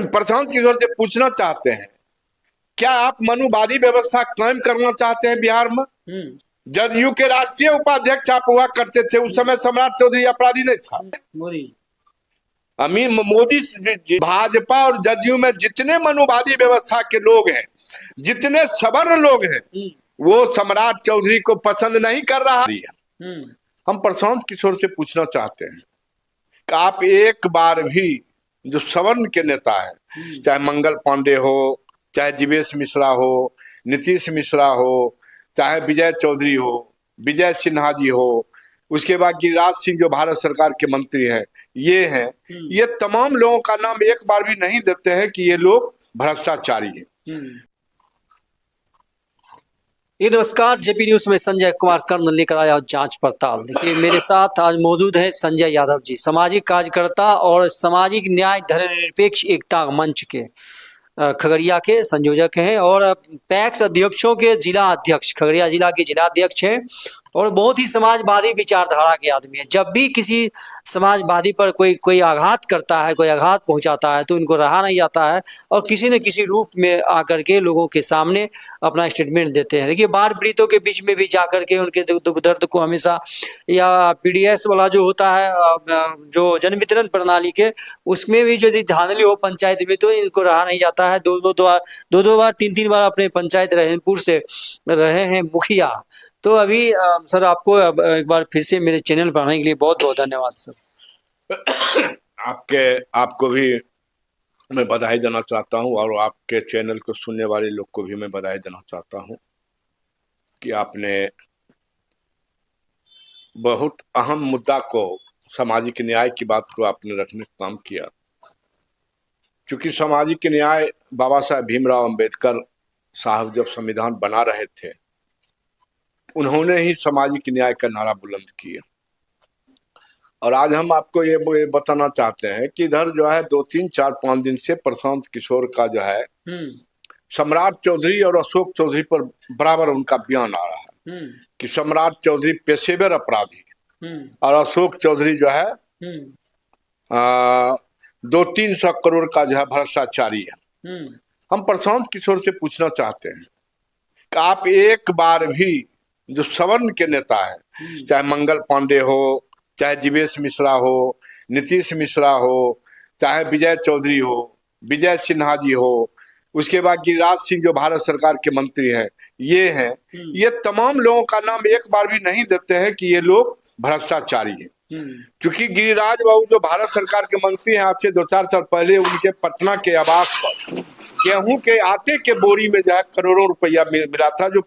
प्रशांत किशोर से पूछना चाहते हैं, क्या आप मनुवादी व्यवस्था कायम करना चाहते हैं बिहार में? जदयू के राष्ट्रीय उपाध्यक्ष आप हुआ करते थे, उस समय सम्राट चौधरी अपराधी नहीं था। मोदी अमीर मोदी भाजपा और जदयू में जितने मनुवादी व्यवस्था के लोग हैं, जितने सवर्ण लोग हैं, वो सम्राट चौधरी को पसंद नहीं कर रहा है। हम प्रशांत किशोर से पूछना चाहते हैं कि आप एक बार भी जो सवर्ण के नेता है, चाहे मंगल पांडे हो, चाहे जीवेश मिश्रा हो, नीतीश मिश्रा हो, चाहे विजय चौधरी हो, विजय सिन्हा जी हो, उसके बाद गिरिराज सिंह जो भारत सरकार के मंत्री हैं, ये हैं, ये तमाम लोगों का नाम एक बार भी नहीं देते हैं कि ये लोग भ्रष्टाचारी हैं। ये नमस्कार, जेपी न्यूज में संजय कुमार कर्ण लेकर आया जांच पड़ताल। देखिए मेरे साथ आज मौजूद है संजय यादव जी, सामाजिक कार्यकर्ता और सामाजिक न्याय धर्मनिरपेक्ष एकता मंच के खगड़िया के संयोजक हैं और पैक्स अध्यक्षों के जिला अध्यक्ष, खगड़िया जिला के जिला अध्यक्ष हैं और बहुत ही समाजवादी विचारधारा के आदमी है। जब भी किसी समाजवादी पर कोई आघात करता है, कोई आघात पहुंचाता है, तो इनको रहा नहीं जाता है और किसी न किसी रूप में आकर के लोगों के सामने अपना स्टेटमेंट देते हैं। देखिए बाढ़ पीड़ितों के बीच में भी जाकर के उनके दुख दर्द को हमेशा, या पीडीएस वाला जो होता है जो जन वितरण प्रणाली के, उसमें भी यदि धांधली हो पंचायत में तो इनको रहा नहीं जाता है। दो बार तीन बार अपने पंचायत रहनपुर से रहे हैं मुखिया। तो अभी सर आपको एक बार फिर से मेरे चैनल पर आने के लिए बहुत बहुत धन्यवाद सर। आपको भी मैं बधाई देना चाहता हूं और आपके चैनल को सुनने वाले लोग को भी मैं बधाई देना चाहता हूं कि आपने बहुत अहम मुद्दा को, सामाजिक न्याय की बात को आपने रखने का काम किया। क्योंकि सामाजिक न्याय बाबा साहब भीमराव अंबेडकर साहब जब संविधान बना रहे थे, उन्होंने ही सामाजिक न्याय का नारा बुलंद किया। और आज हम आपको ये बताना चाहते हैं कि इधर जो है 2-3-4-5 दिन से प्रशांत किशोर का जो है सम्राट चौधरी और अशोक चौधरी पर बराबर उनका बयान आ रहा है कि सम्राट चौधरी पेशेवर अपराधी और अशोक चौधरी जो है 200-300 करोड़ का जो है भ्रष्टाचारी है। हम प्रशांत किशोर से पूछना चाहते हैं कि आप एक बार भी जो सवर्ण के नेता है, चाहे मंगल पांडे हो, चाहे जीवेश मिश्रा हो, नीतीश मिश्रा हो, चाहे विजय चौधरी हो, विजय सिन्हा जी हो, उसके बाद गिरिराज सिंह जो भारत सरकार के मंत्री हैं, ये हैं, ये तमाम लोगों का नाम एक बार भी नहीं देते हैं कि ये लोग भ्रष्टाचारी हैं। क्योंकि गिरिराज बाबू जो भारत सरकार के मंत्री हैं, आज से 2-4 साल पहले उनके पटना के आवास पर गेहूं के आटे के बोरी में जो है करोड़ों रुपया मिला था, जो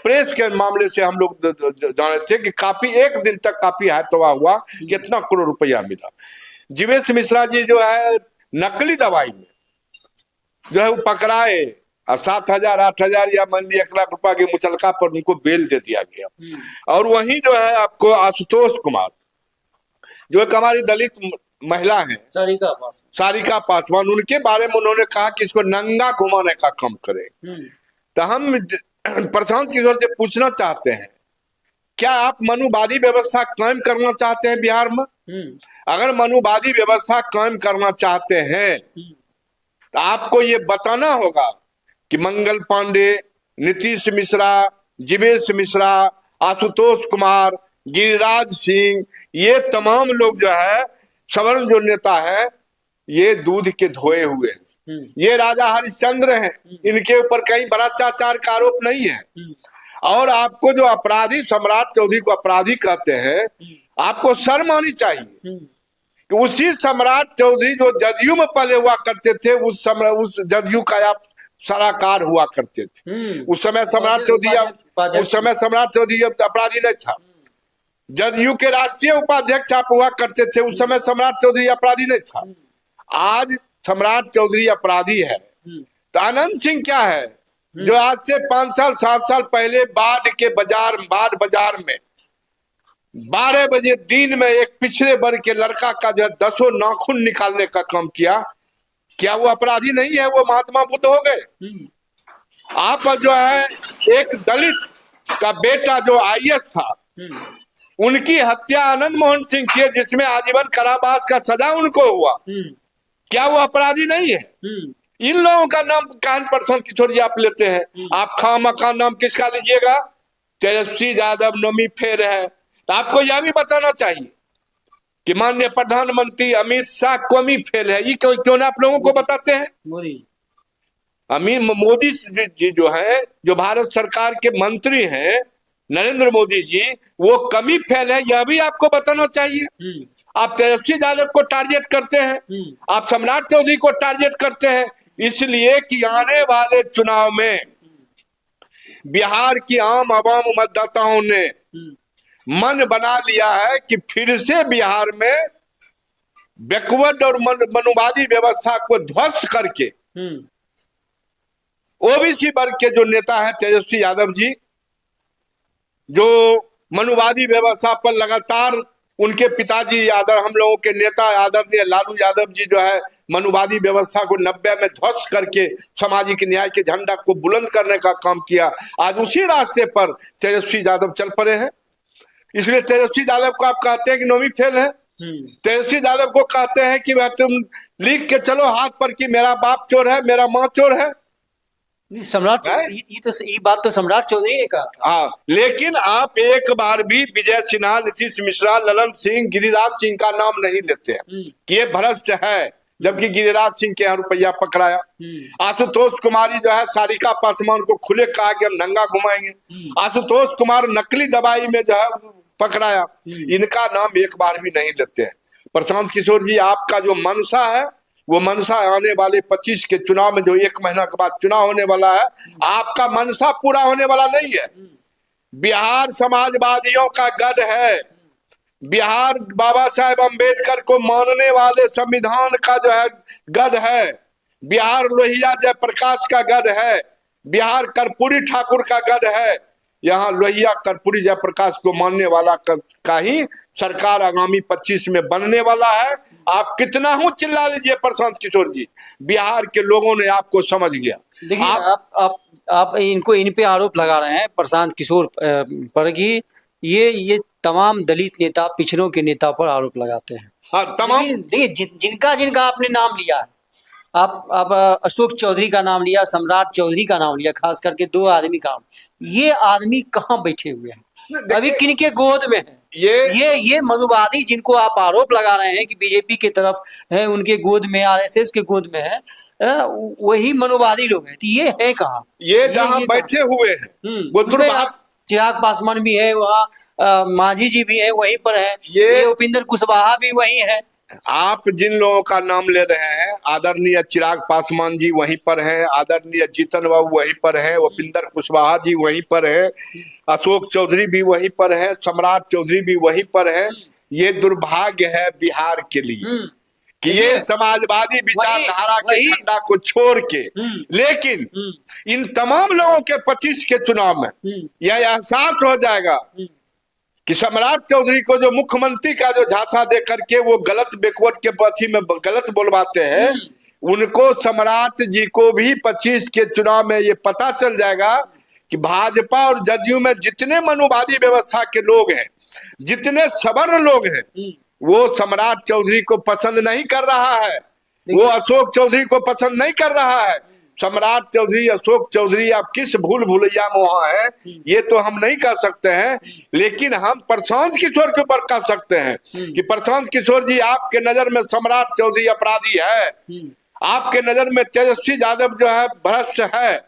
प्रेस के मामले से हम लोग जाने थे कि काफी एक दिन तक काफी हाथवा हुआ, कितना करोड़ रुपया मिला। जीवेश मिश्रा जी जो है नकली दवाई में जो है वो पकड़ाए और 7,000-8,000 या मान ली 1 लाख रुपया की मुचलका पर उनको बेल दे दिया गया। और वहीं जो है आपको आशुतोष कुमार जो एक हमारी दलित महिला है सारिका पासवान, उनके बारे में उन्होंने कहा कि इसको नंगा घुमाने का काम करे। तो हम प्रशांत किशोर से पूछना चाहते हैं, क्या आप मनुवादी व्यवस्था कायम करना चाहते हैं बिहार में? अगर मनुवादी व्यवस्था कायम करना चाहते हैं तो आपको ये बताना होगा कि मंगल पांडे, नीतीश मिश्रा, जीवेश मिश्रा, आशुतोष कुमार, गिरिराज सिंह, ये तमाम लोग जो है सवर्ण जो नेता है, ये दूध के धोए हुए हैं। ये राजा हरिश्चंद्र हैं, इनके ऊपर कहीं भ्रष्टाचार का आरोप नहीं है। और आपको जो अपराधी सम्राट चौधरी को अपराधी कहते हैं, आपको शर्म आनी चाहिए कि उसी सम्राट चौधरी जो जदयू में पहले हुआ करते थे, उस जदयू का आप सलाहकार हुआ करते थे। उस समय सम्राट चौधरी अपराधी नहीं था। जदयू के राष्ट्रीय उपाध्यक्ष आप हुआ करते थे, उस समय सम्राट चौधरी अपराधी नहीं था। आज सम्राट चौधरी अपराधी है तो आनंद सिंह क्या है, जो आज से 5-7 साल पहले बाढ़ बाजार में 12 बजे दिन में एक पिछड़े वर्ग के लड़का का जो है 10 नाखून निकालने का काम किया, क्या वो अपराधी नहीं है? वो महात्मा बुद्ध हो गए। आप जो है एक दलित का बेटा जो आईएएस था, उनकी हत्या आनंद मोहन सिंह की, जिसमें आजीवन कारावास का सजा उनको हुआ। क्या वो अपराधी नहीं है? इन लोगों का नाम कान प्रशांत किशोर जी आप लेते हैं। आप खामखा नाम किसका लीजिएगा? तेजस्वी यादव नोमी फेल है। तो आपको यह भी बताना चाहिए कि माननीय प्रधानमंत्री अमित शाह कौमी फेल है। ये क्यों ना आप लोगों को बताते हैं? मोदी जी जो है, जो भारत सरकार के मंत्री हैं, नरेंद्र मोदी जी, वो कमी फेल है, यह भी आपको बताना चाहिए। आप तेजस्वी यादव को टारगेट करते हैं, आप सम्राट चौधरी को टारगेट करते हैं, इसलिए कि आने वाले चुनाव में बिहार की आम आवाम मतदाताओं ने मन बना लिया है कि फिर से बिहार में बैकवर्ड और मनुवादी व्यवस्था को ध्वस्त करके ओबीसी वर्ग के जो नेता है तेजस्वी यादव जी, जो मनुवादी व्यवस्था पर लगातार उनके पिताजी हम लोगों के नेता आदरणीय लालू यादव जी जो है मनुवादी व्यवस्था को 90 में ध्वस्त करके सामाजिक न्याय के झंडा को बुलंद करने का काम किया, आज उसी रास्ते पर तेजस्वी यादव चल पड़े हैं। इसलिए तेजस्वी यादव को आप कहते हैं कि नोमी फेल है। तेजस्वी यादव को कहते हैं कि वह तुम लिख के चलो हाथ पर कि मेरा बाप चोर है, मेरा माँ चोर है। सम्राट ये बात तो सम्राट चौधरी ने कहा। हाँ, लेकिन आप एक बार भी विजय सिन्हा, नीतीश मिश्रा, ललन सिंह, गिरिराज सिंह का नाम नहीं लेते हैं कि ये भ्रष्ट है, जबकि गिरिराज सिंह के यहाँ रुपया पकड़ाया। आशुतोष कुमारी जो है सारिका पासवान को खुले कहा कि हम नंगा घुमाएंगे। आशुतोष कुमार नकली दवाई में जो है पकड़ाया, इनका नाम एक बार भी नहीं लेते हैं। प्रशांत किशोर जी, आपका जो मनसा है वो मनसा आने वाले 25 के चुनाव में, जो 1 महीना के बाद चुनाव होने वाला है, आपका मनसा पूरा होने वाला नहीं है। बिहार समाजवादियों का गढ़ है, बिहार बाबा साहेब अम्बेडकर को मानने वाले संविधान का जो है गढ़ है, बिहार लोहिया जयप्रकाश का गढ़ है, बिहार कर्पूरी ठाकुर का गढ़ है। यहाँ लोहिया कर्पूरी जयप्रकाश को मानने वाला का ही सरकार आगामी 25 में बनने वाला है। आप कितना हूँ चिल्ला लीजिए प्रशांत किशोर जी, बिहार के लोगों ने आपको समझ गया। देखिए आप इन पे आरोप लगा रहे हैं प्रशांत किशोर पर कि ये तमाम दलित नेता, पिछड़ों के नेता पर आरोप लगाते हैं। हाँ, तमाम देखिए जिनका आपने नाम लिया है, आप अशोक चौधरी का नाम लिया, सम्राट चौधरी का नाम लिया, खास करके 2 आदमी का, ये आदमी कहाँ बैठे हुए हैं, अभी किन के गोद में है? ये मनुवादी जिनको आप आरोप लगा रहे हैं कि बीजेपी के तरफ है, उनके गोद में, आरएसएस के गोद में है, वही मनुवादी लोग हैं। तो ये है कहाँ? ये जहाँ बैठे हुए हैं वो चिराग पासवान भी है वहाँ, मांझी जी भी है वहीं पर है, ये उपिंदर कुशवाहा भी वहीं है। आप जिन लोगों का नाम ले रहे हैं, आदरणीय चिराग पासवान जी वहीं पर हैं, आदरणीय जीतन बाबू वहीं पर है, उपिंदर कुशवाहा जी वहीं पर है, अशोक चौधरी भी वहीं पर है, सम्राट चौधरी भी वहीं पर है। ये दुर्भाग्य है बिहार के लिए कि ये समाजवादी विचारधारा के झंडा को छोड़ के, लेकिन इन तमाम लोगों के 25 के चुनाव में यह एहसास हो जाएगा कि सम्राट चौधरी को जो मुख्यमंत्री का जो झांसा दे करके वो गलत बैकवर्ड के पथी में गलत बोलवाते हैं, उनको, सम्राट जी को भी 25 के चुनाव में ये पता चल जाएगा कि भाजपा और जदयू में जितने मनुवादी व्यवस्था के लोग हैं, जितने सवर्ण लोग हैं, वो सम्राट चौधरी को पसंद नहीं कर रहा है, वो अशोक चौधरी को पसंद नहीं कर रहा है। सम्राट चौधरी, अशोक चौधरी आप किस भूल भुलैया में वहां है ये तो हम नहीं कह सकते हैं, लेकिन हम प्रशांत किशोर के ऊपर कह सकते हैं कि प्रशांत किशोर जी, आपके नजर में सम्राट चौधरी अपराधी है, आपके नजर में तेजस्वी यादव जो है भ्रष्ट है,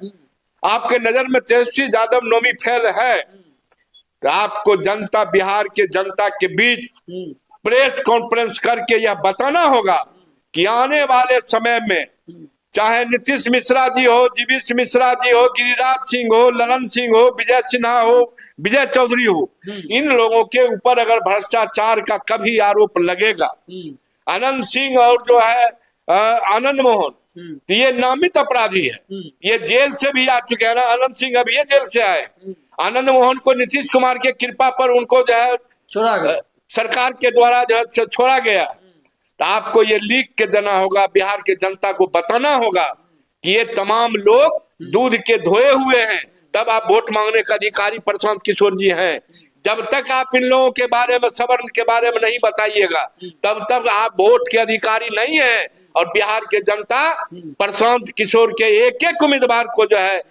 आपके नजर में तेजस्वी यादव नोमी फेल है। तो आपको जनता, बिहार के जनता के बीच प्रेस कॉन्फ्रेंस करके यह बताना होगा कि आने वाले समय में चाहे नीतीश मिश्रा जी हो, जीवीश मिश्रा जी हो, गिरिराज सिंह हो, ललन सिंह हो, विजय सिन्हा हो, विजय चौधरी हो, इन लोगों के ऊपर अगर भ्रष्टाचार का कभी आरोप लगेगा, आनंद सिंह और जो है आनंद मोहन, तो ये नामित अपराधी है, ये जेल से भी आ चुके हैं ना। आनंद सिंह अभी ये जेल से आए, आनंद मोहन को नीतीश कुमार के कृपा पर उनको जो है सरकार के द्वारा जो है छोड़ा गया। तो आपको ये लिख के देना होगा, बिहार के जनता को बताना होगा कि ये तमाम लोग दूध के धोए हुए हैं, तब आप वोट मांगने का अधिकारी प्रशांत किशोर जी हैं। जब तक आप इन लोगों के बारे में, सवर्ण के बारे में नहीं बताइएगा, तब तक आप वोट के अधिकारी नहीं है। और बिहार के जनता प्रशांत किशोर के एक एक उम्मीदवार को जो है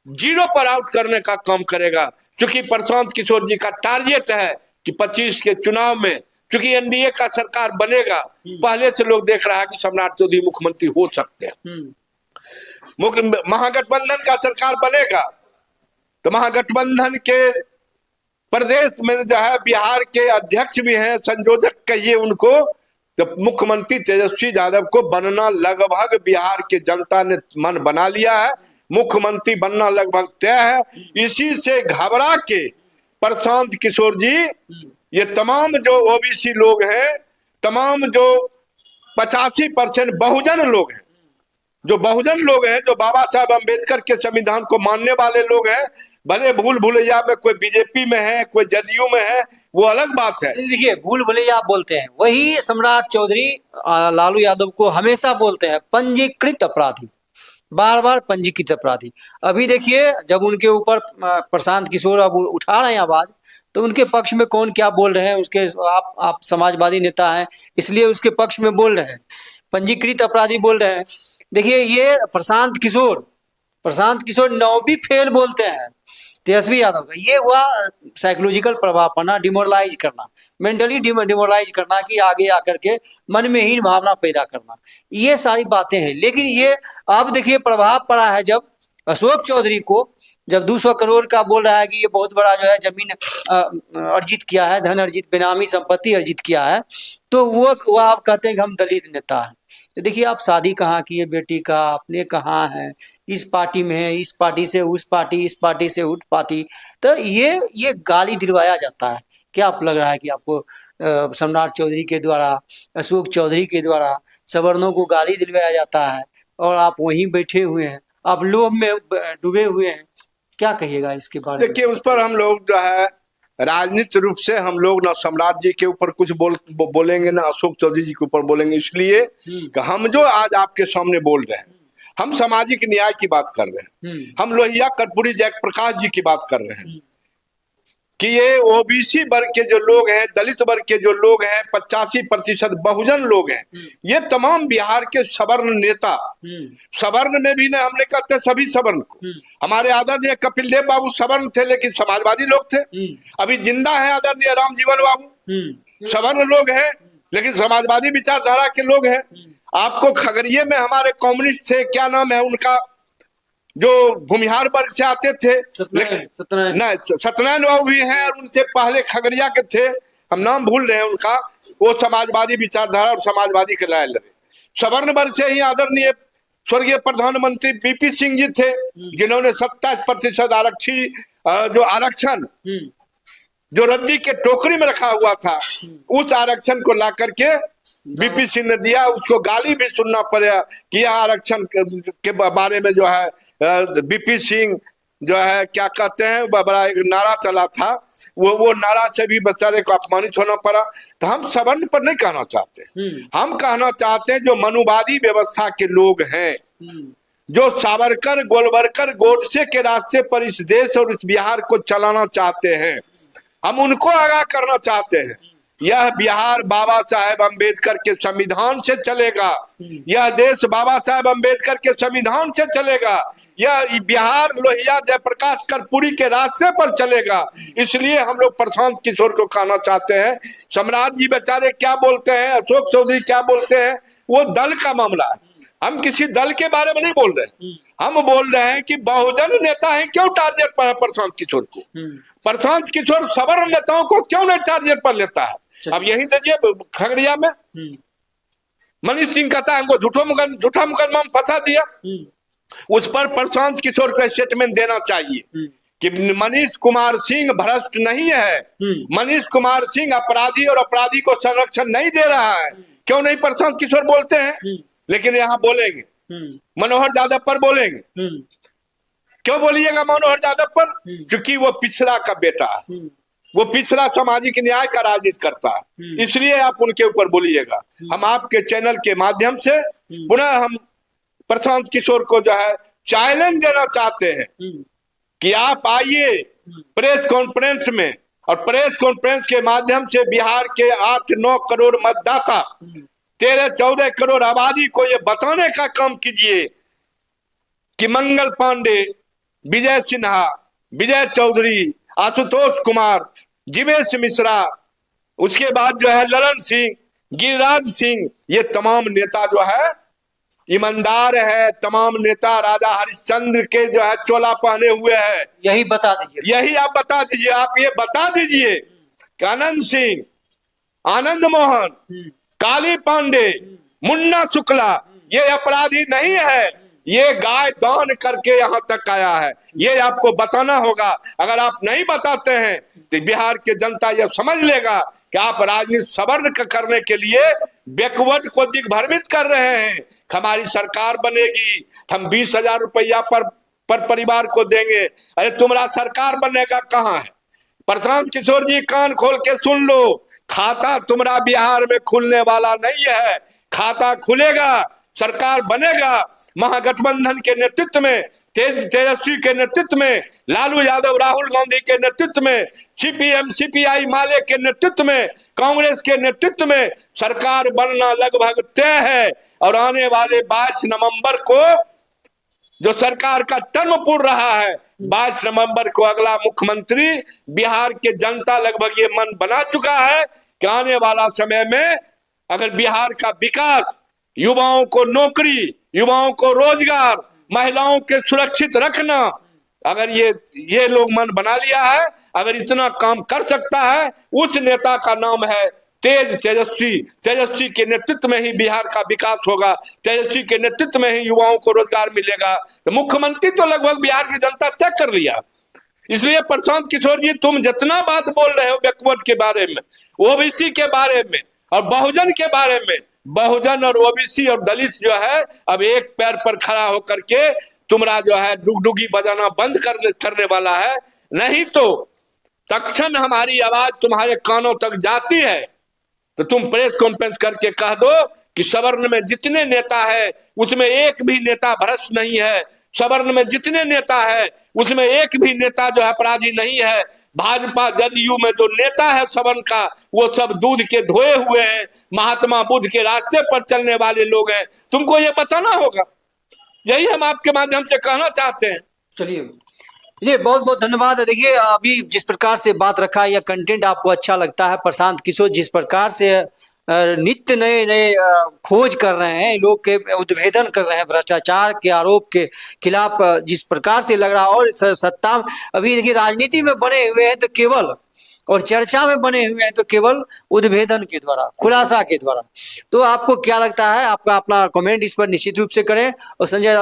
जीरो पर आउट करने का काम करेगा। क्योंकि प्रशांत किशोर जी का टारगेट है कि 25 के चुनाव में, क्योंकि एनडीए का सरकार बनेगा, पहले से लोग देख रहा है कि सम्राट चौधरी मुख्यमंत्री हो सकते हैं। महागठबंधन का सरकार बनेगा तो महागठबंधन के प्रदेश में जो है बिहार के अध्यक्ष भी हैं, संयोजक कहिए उनको, तो मुख्यमंत्री तेजस्वी यादव को बनना लगभग बिहार के जनता ने मन बना लिया है। मुख्यमंत्री बनना लगभग तय है। इसी से घबरा के प्रशांत किशोर जी, ये तमाम जो ओबीसी लोग हैं, तमाम जो 85% बहुजन लोग हैं, जो बहुजन लोग हैं, जो बाबा साहब अम्बेडकर के संविधान को मानने वाले लोग हैं, भले भूल भुलैया में कोई बीजेपी में है, कोई जदयू में है, वो अलग बात है। देखिए, भूल भुलैया आप बोलते हैं, वही सम्राट चौधरी लालू यादव को हमेशा बोलते हैं पंजीकृत अपराधी, बार बार पंजीकृत अपराधी। अभी देखिए, जब उनके ऊपर प्रशांत किशोर अब उठा रहे हैं आवाज, तो उनके पक्ष में कौन क्या बोल रहे हैं, उसके आप समाजवादी नेता हैं इसलिए उसके पक्ष में बोल रहे हैं, पंजीकृत अपराधी बोल रहे हैं। देखिए, ये प्रशांत किशोर 9वीं फेल बोलते हैं तेजस्वी यादव का। ये हुआ साइकोलॉजिकल प्रभाव पड़ना, डिमोरलाइज करना, मेंटली डिमोरलाइज करना, कि आगे आकर के मन में हीन भावना पैदा करना, ये सारी बातें हैं। लेकिन ये अब देखिए प्रभाव पड़ा है जब अशोक चौधरी को, जब 200 करोड़ का बोल रहा है कि ये बहुत बड़ा जो है जमीन अर्जित किया है, धन अर्जित, बेनामी संपत्ति अर्जित किया है, तो वो आप कहते हैं कि हम दलित नेता हैं। तो देखिए, आप शादी कहाँ की है बेटी का, अपने कहाँ है, इस पार्टी में है, इस पार्टी से उस पार्टी, इस पार्टी से उस पार्टी, तो ये गाली दिलवाया जाता है। क्या आप लग रहा है कि आपको सम्राट चौधरी के द्वारा, अशोक चौधरी के द्वारा सवर्णों को गाली दिलवाया जाता है और आप वहीं बैठे हुए हैं, आप लोभ में डूबे हुए हैं? क्या कहिएगा इसके बारे में? देखिए, उस पर हम लोग जो है राजनीतिक रूप से हम लोग ना सम्राट जी के ऊपर कुछ बोलेंगे, ना अशोक चौधरी जी के ऊपर बोलेंगे, इसलिए कि हम जो आज आपके सामने बोल रहे हैं, हम सामाजिक न्याय की बात कर रहे हैं, हम लोहिया कर्पूरी जयप्रकाश जी की बात कर रहे हैं कि ये ओबीसी वर्ग के जो लोग हैं, दलित वर्ग के जो लोग हैं, 85% बहुजन लोग हैं, ये तमाम बिहार के सवर्ण नेता, सवर्ण में भी ना हमने कहते सभी सवर्ण को, हमारे आदरणीय कपिल देव बाबू सवर्ण थे लेकिन समाजवादी लोग थे। अभी जिंदा है आदरणीय राम जीवन बाबू, सवर्ण लोग हैं लेकिन समाजवादी विचारधारा के लोग हैं। आपको खगड़िया में हमारे कम्युनिस्ट थे, क्या नाम है उनका, जो भूमिहार वर्ग से आते थे, लेकिन सत्यनारायण बाबू भी हैं, और उनसे पहले खगड़िया के थे, हम नाम भूल रहे हैं उनका, वो समाजवादी विचारधारा और समाजवादी के लायल रहे। सवर्ण वर्ग से ही आदरणीय स्वर्गीय प्रधानमंत्री बीपी सिंह जी थे, जिन्होंने 27% आरक्षण जो रद्दी के टोकरी में रखा हुआ था, उस आरक्षण को ला करके बीपी सिंह ने दिया। उसको गाली भी सुनना पड़ा कि यह आरक्षण के बारे में जो है बीपी सिंह जो है क्या कहते हैं, बड़ा एक नारा चला था, वो नारा से भी बेचारे को अपमानित होना पड़ा। तो हम सवर्ण पर नहीं कहना चाहते, हम कहना चाहते हैं जो मनुवादी व्यवस्था के लोग हैं, जो सावरकर, गोलवरकर, गोडसे के रास्ते पर इस देश और इस बिहार को चलाना चाहते हैं, हम उनको आगाह करना चाहते हैं। यह बिहार बाबा साहेब अम्बेडकर के संविधान से चलेगा, यह देश बाबा साहेब अम्बेडकर के संविधान से चलेगा, यह बिहार लोहिया जयप्रकाश कर्पूरी के रास्ते पर चलेगा। इसलिए हम लोग प्रशांत किशोर को कहना चाहते हैं, सम्राट जी बेचारे क्या बोलते हैं, अशोक चौधरी क्या बोलते हैं, वो दल का मामला है, हम किसी दल के बारे में नहीं बोल रहे, हम बोल रहे हैं कि बहुजन नेता है, क्यों टारगेट पर है प्रशांत किशोर को, प्रशांत किशोर सवर्ण नेताओं को क्यों नहीं टारगेट पर लेता है। अब यही देखिए खगड़िया में मनीष सिंह कहता है हमको झूठा मुकदमा में फंसा दिया, उस पर प्रशांत किशोर को स्टेटमेंट देना चाहिए कि मनीष कुमार सिंह भ्रष्ट नहीं है, मनीष कुमार सिंह अपराधी और अपराधी को संरक्षण नहीं दे रहा है। क्यों नहीं प्रशांत किशोर बोलते हैं, लेकिन यहाँ बोलेंगे मनोहर यादव पर बोलेंगे। क्यों बोलिएगा मनोहर यादव पर? क्योंकि वो पिछड़ा का बेटा है, वो पिछड़ा सामाजिक न्याय का राजनीति करता है, इसलिए आप उनके ऊपर बोलिएगा। हम आपके चैनल के माध्यम से पुनः हम प्रशांत किशोर को जो है चैलेंज देना चाहते हैं कि आप आइए प्रेस कॉन्फ्रेंस में, और प्रेस कॉन्फ्रेंस के माध्यम से बिहार के 8-9 करोड़ मतदाता, 13-14 करोड़ आबादी को ये बताने का काम कीजिए कि मंगल पांडे, विजय सिन्हा, विजय चौधरी, आशुतोष कुमार, जीवेश मिश्रा, उसके बाद जो है ललन सिंह, गिरिराज सिंह, ये तमाम नेता जो है ईमानदार है। तमाम नेता राजा हरिश्चंद्र के जो है चोला पहने हुए हैं। यही बता दीजिए, यही आप बता दीजिए। आप ये बता दीजिए कि आनंद सिंह, आनंद मोहन, काली पांडे, मुन्ना शुक्ला ये अपराधी नहीं है, ये गाय दान करके यहाँ तक आया है। ये आपको बताना होगा। अगर आप नहीं बताते हैं तो बिहार की जनता ये समझ लेगा कि आप राजनीति सवर्ण करने के लिए बैकवर्ड को दिग्भ्रमित कर रहे हैं। हमारी सरकार बनेगी, हम 20,000 रुपया पर परिवार को देंगे। अरे तुम्हारा सरकार बनेगा कहाँ है? प्रशांत किशोर जी कान खोल के सुन लो, खाता तुम्हारा बिहार में खुलने वाला नहीं है। खाता खुलेगा, सरकार बनेगा महागठबंधन के नेतृत्व में, तेजस्वी के नेतृत्व में, लालू यादव राहुल गांधी के नेतृत्व में, सीपीएम सीपीआई माले के नेतृत्व में, कांग्रेस के नेतृत्व में सरकार बनना लगभग तय है। और आने वाले 22 नवंबर को जो सरकार का टर्म पूर्ण रहा है, 22 नवंबर को अगला मुख्यमंत्री बिहार के जनता लगभग ये मन बना चुका है कि आने वाला समय में अगर बिहार का विकास, युवाओं को नौकरी, युवाओं को रोजगार, महिलाओं के सुरक्षित रखना, अगर ये लोग मन बना लिया है, अगर इतना काम कर सकता है, उस नेता का नाम है तेजस्वी। तेजस्वी के नेतृत्व में ही बिहार का विकास होगा, तेजस्वी के नेतृत्व में ही युवाओं को रोजगार मिलेगा। तो मुख्यमंत्री तो लगभग बिहार की जनता तय कर लिया। इसलिए प्रशांत किशोर जी, तुम जितना बात बोल रहे हो बैकवर्ड के बारे में, ओबीसी के बारे में और बहुजन के बारे में, बहुजन और ओबीसी और दलित जो है अब एक पैर पर खड़ा होकर के तुम्हारा जो है डुगडुगी बजाना बंद करने वाला है। नहीं तो तक्षण हमारी आवाज तुम्हारे कानों तक जाती है तो तुम प्रेस कॉन्फ्रेंस करके कह दो कि सवर्ण में जितने नेता है उसमें एक भी नेता भ्रष्ट नहीं है, सवर्ण में जितने नेता है उसमें एक भी नेता जो है अपराधी नहीं है। भाजपा जदयू में जो नेता है सवर्ण का, वो सब दूध के धोए हुए हैं, महात्मा बुद्ध के रास्ते पर चलने वाले लोग हैं। तुमको ये बताना होगा। यही हम आपके माध्यम से कहना चाहते हैं। चलिए बहुत बहुत धन्यवाद। देखिए, अभी जिस प्रकार से बात रखा है, यह कंटेंट आपको अच्छा लगता है। प्रशांत किशोर जिस प्रकार से नित्य नए नए खोज कर रहे हैं, लोग के उद्भेदन कर रहे हैं, भ्रष्टाचार के आरोप के खिलाफ जिस प्रकार से लग रहा है, और सत्ता अभी देखिए राजनीति में बने हुए हैं तो केवल, और चर्चा में बने हुए हैं तो केवल उद्भेदन के द्वारा, खुलासा के द्वारा। तो आपको क्या लगता है? आपका अपना कमेंट इस पर निश्चित रूप से करें। और संजय